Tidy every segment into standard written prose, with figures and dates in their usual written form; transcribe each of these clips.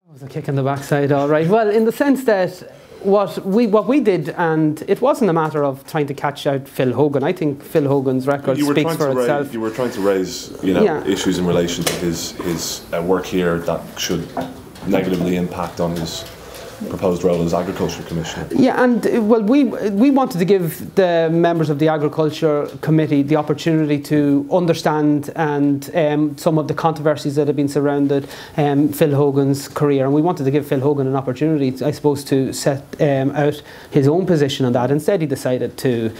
It was a kick in the backside, all right. Well, in the sense that what we did, and it wasn't a matter of trying to catch out Phil Hogan. I think Phil Hogan's record speaks for itself. You were trying to raise, issues in relation to his work here that should negatively impact on his proposed role as Agriculture Commissioner. Yeah, and well, we wanted to give the members of the Agriculture Committee the opportunity to understand and some of the controversies that have been surrounded Phil Hogan's career, and we wanted to give Phil Hogan an opportunity, I suppose, to set out his own position on that. Instead, he decided to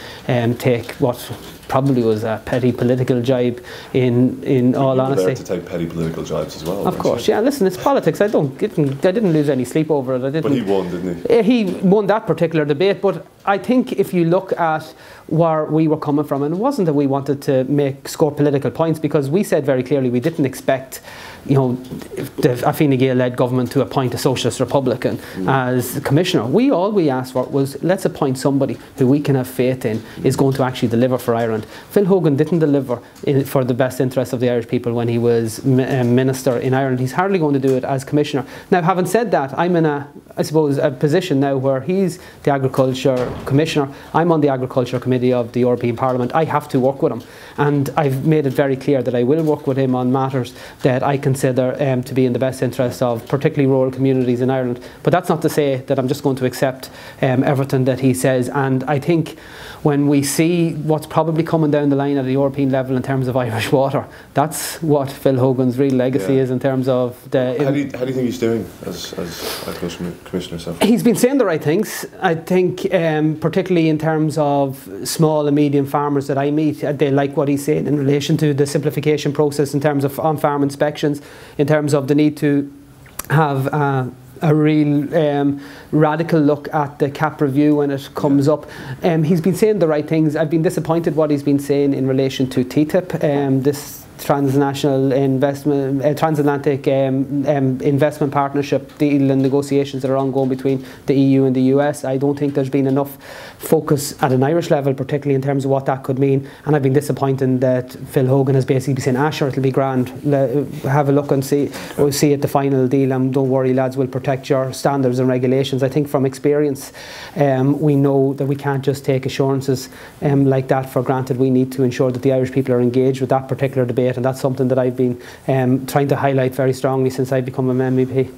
take what probably was a petty political jibe. In all honesty, there to take petty political jibes as well. Of course, yeah. Listen, it's politics. I didn't lose any sleep over it. But he won, didn't he? He won that particular debate. But I think if you look at where we were coming from, and it wasn't that we wanted to score political points, because we said very clearly we didn't expect, the Fine Gael-led government to appoint a socialist Republican as commissioner. All we asked for was, let's appoint somebody who we can have faith in is going to actually deliver for Ireland. Phil Hogan didn't deliver for the best interests of the Irish people when he was minister in Ireland. He's hardly going to do it as commissioner. Now, having said that, I'm in a position now where he's the Agriculture Commissioner. I'm on the Agriculture Committee of the European Parliament. I have to work with him, and I've made it very clear that I will work with him on matters that I consider to be in the best interest of particularly rural communities in Ireland. But that's not to say that I'm just going to accept everything that he says. And I think when we see what's probably coming down the line at the European level in terms of Irish water, that's what Phil Hogan's real legacy is in terms of the... How do you think he's doing as Agriculture Commissioner so far? He's been saying the right things. I think particularly in terms of small and medium farmers that I meet, they like what he's saying in relation to the simplification process in terms of on-farm inspections, in terms of the need to have a real radical look at the CAP review when it comes up. He's been saying the right things. I've been disappointed what he's been saying in relation to TTIP, this transatlantic investment partnership deal and negotiations that are ongoing between the EU and the US. I don't think there's been enough focus at an Irish level, particularly in terms of what that could mean. And I've been disappointed that Phil Hogan has basically been saying, sure, it'll be grand, have a look and see at the final deal, and don't worry lads, we'll protect your standards and regulations. I think from experience we know that we can't just take assurances like that for granted. We need to ensure that the Irish people are engaged with that particular debate, and that's something that I've been trying to highlight very strongly since I've become an MEP.